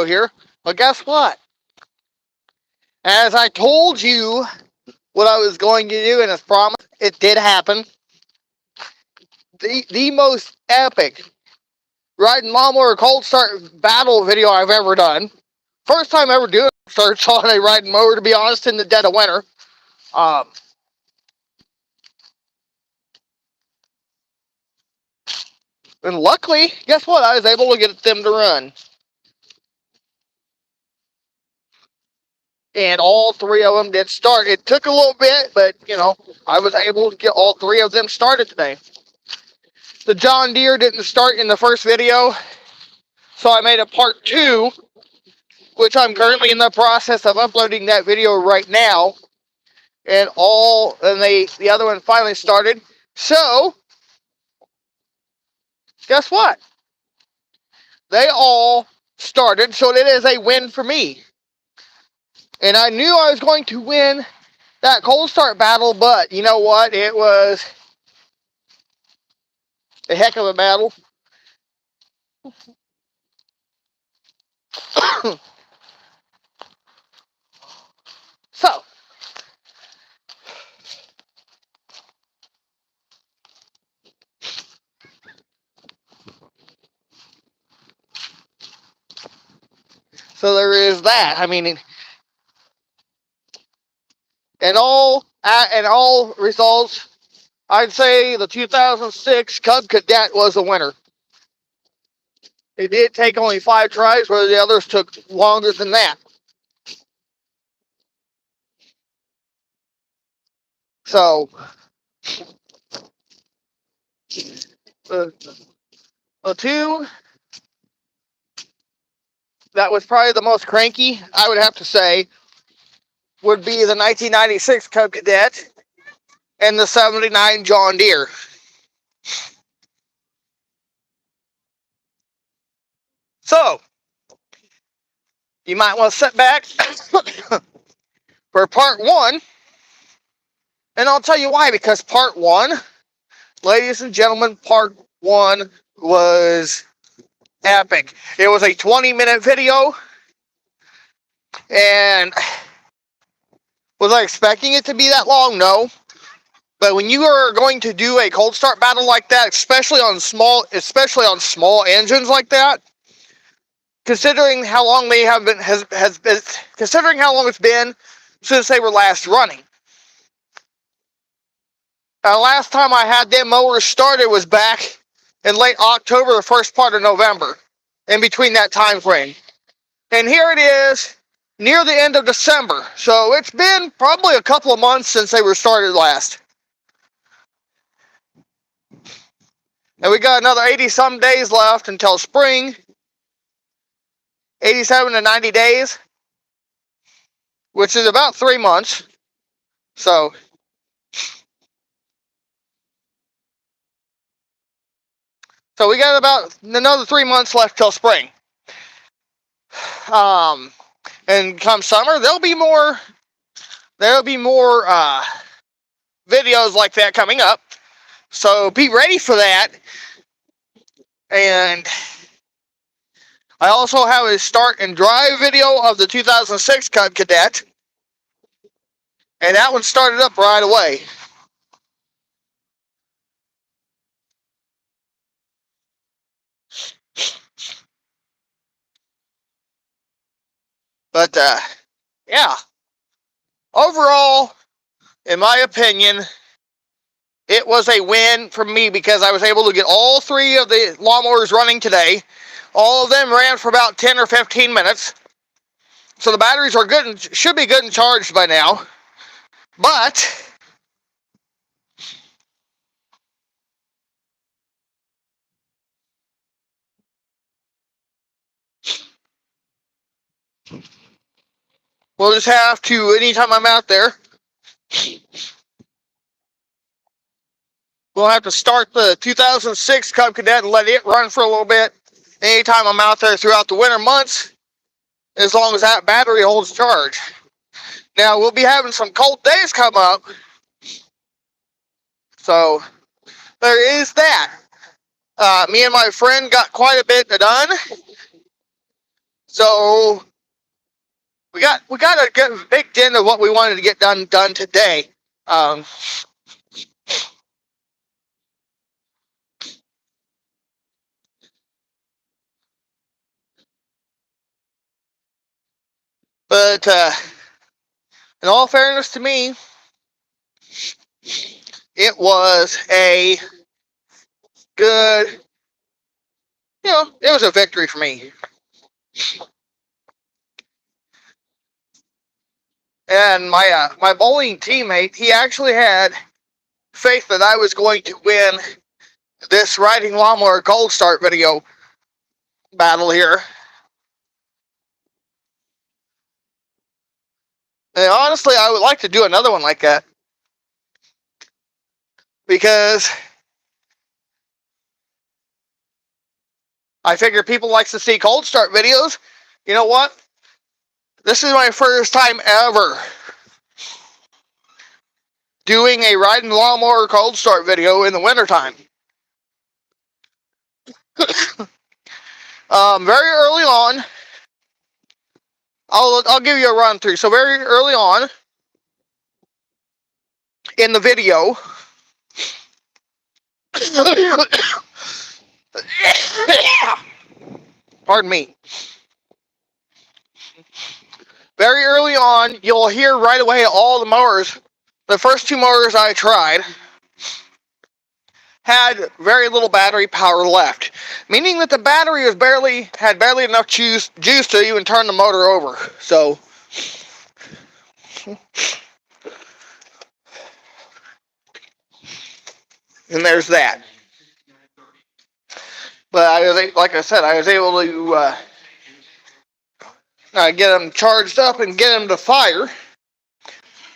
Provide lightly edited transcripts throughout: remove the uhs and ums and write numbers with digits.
here. But guess what? As I told you what I was going to do, and as promised, it did happen. The most epic riding lawnmower cold start battle video I've ever done. First time ever doing search on a riding mower, to be honest, in the dead of winter. Um, and luckily, guess what? I was able to get them to run. And all three of them did start. It took a little bit, but, you know, I was able to get all three of them started today. The John Deere didn't start in the first video, so I made a part 2, which I'm currently in the process of uploading that video right now. And the other one finally started. So, guess what? They all started, so it is a win for me. And I knew I was going to win that cold start battle, but you know what? It was a heck of a battle. So, there is that. I mean, in all results, I'd say the 2006 Cub Cadet was a winner. It did take only 5 tries, where the others took longer than that. So, the 2 that was probably the most cranky, I would have to say, would be the 1996 Cub Cadet and the 79 John Deere. So, you might want to sit back for part 1, and I'll tell you why. Because part 1, ladies and gentlemen, part 1 was epic. It was a 20-minute video, and was I expecting it to be that long? No. But when you are going to do a cold start battle like that, especially on small engines like that, considering how long they have been considering how long it's been since they were last running. Last time I had them mowers started was back in late October, the first part of November, in between that time frame. And here it is, near the end of December. So it's been probably a couple of months since they were started last. And we got another 80-some days left until spring. 87 to 90 days, which is about 3 months. So, we got about another 3 months left till spring. And come summer, there'll be more videos like that coming up. So be ready for that. And I also have a start and drive video of the 2006 Cub Cadet. And that one started up right away. But, yeah. Overall, in my opinion, it was a win for me because I was able to get all 3 of the lawnmowers running today. All of them ran for about 10 or 15 minutes. So the batteries are good and should be good and charged by now. But we'll just have to, anytime I'm out there, we'll have to start the 2006 Cub Cadet and let it run for a little bit. Anytime I'm out there throughout the winter months, as long as that battery holds charge. Now, we'll be having some cold days come up. So, there is that. Me and my friend got quite a bit done. So we got a big dent of what we wanted to get done today. But in all fairness to me, it was a good, it was a victory for me. And my bowling teammate, he actually had faith that I was going to win this riding lawnmower cold start video battle here. And honestly, I would like to do another one like that, because I figure people like to see cold start videos. You know what? This is my first time ever doing a riding lawnmower cold start video in the wintertime. Very early on, I'll give you a run through. So very early on in the video, pardon me. Very early on, you'll hear right away all the mowers. The first two mowers I tried had very little battery power left, meaning that the battery had barely enough juice to even turn the motor over. So and there's that. But like I said, I was able to get them charged up and get them to fire.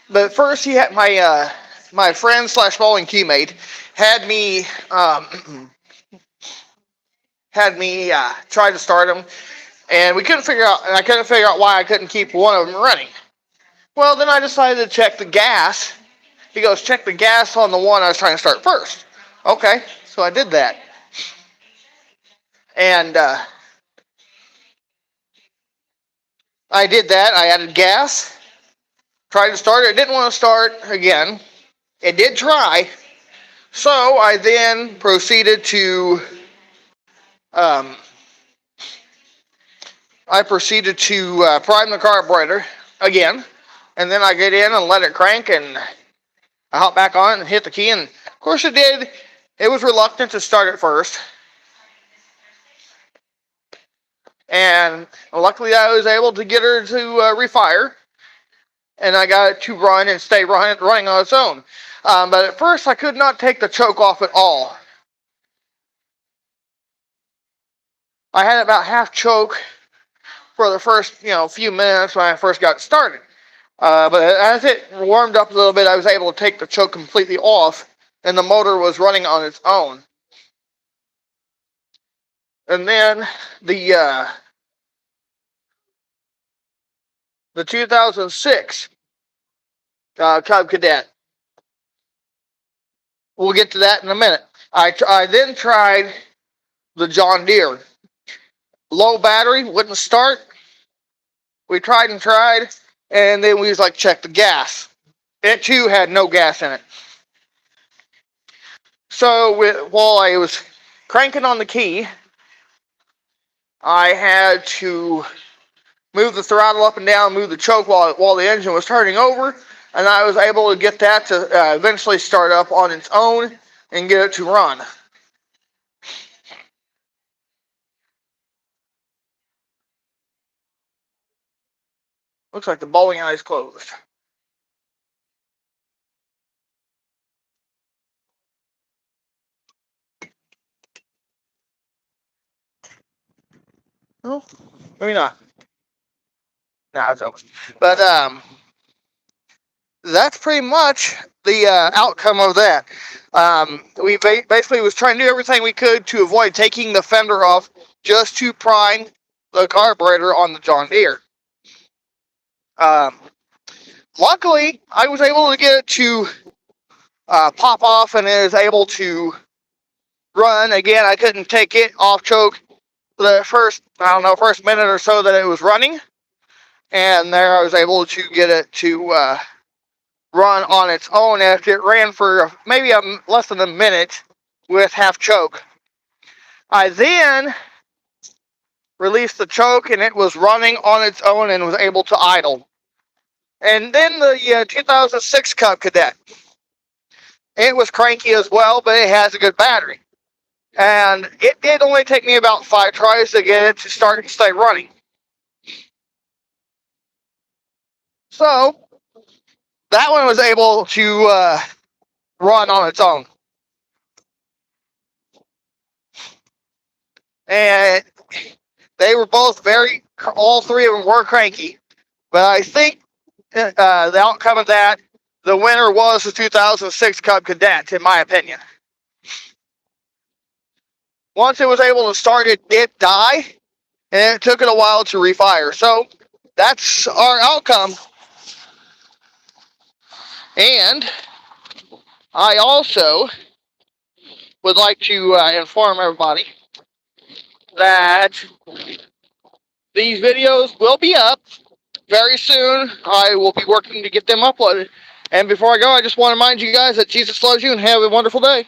But first, he had my friend / bowling teammate had me try to start them, and I couldn't figure out why I couldn't keep one of them running. Well, then I decided to check the gas. He goes, check the gas on the one I was trying to start first. Okay, so I did that. And I did that. I added gas. Tried to start it. It didn't want to start again. It did try. So I then proceeded to prime the carburetor again. And then I get in and let it crank, and I hop back on and hit the key. And of course it did. It was reluctant to start at first. And luckily I was able to get her to refire. And I got it to run and stay running on its own. But at first I could not take the choke off at all. I had about half choke for the first, few minutes when I first got started. But as it warmed up a little bit, I was able to take the choke completely off, and the motor was running on its own. And then the 2006 Cub Cadet. We'll get to that in a minute. I then tried the John Deere. Low battery, wouldn't start. We tried, and then we was like, check the gas. It too had no gas in it. So while I was cranking on the key, I had to move the throttle up and down, move the choke while the engine was turning over, and I was able to get that to eventually start up on its own and get it to run. Looks like the bowling alley is closed. Oh, maybe not. No, it's open. But that's pretty much the outcome of that. We basically was trying to do everything we could to avoid taking the fender off, just to prime the carburetor on the John Deere. Luckily, I was able to get it to pop off, and it was able to run. Again, I couldn't take it off choke. the first, I don't know, first minute or so that it was running. And there I was able to get it to run on its own after it ran for maybe less than a minute with half choke. I then released the choke and it was running on its own and was able to idle. And then the 2006 Cub Cadet. It was cranky as well, but it has a good battery. And it did only take me about 5 tries to get it to start and stay running. So, that one was able to run on its own. And they were both all three of them were cranky. But I think the outcome of that, the winner was the 2006 Cub Cadet, in my opinion. Once it was able to start, it did die, and it took it a while to refire. So that's our outcome. And I also would like to inform everybody that these videos will be up very soon. I will be working to get them uploaded. And before I go, I just want to remind you guys that Jesus loves you and have a wonderful day.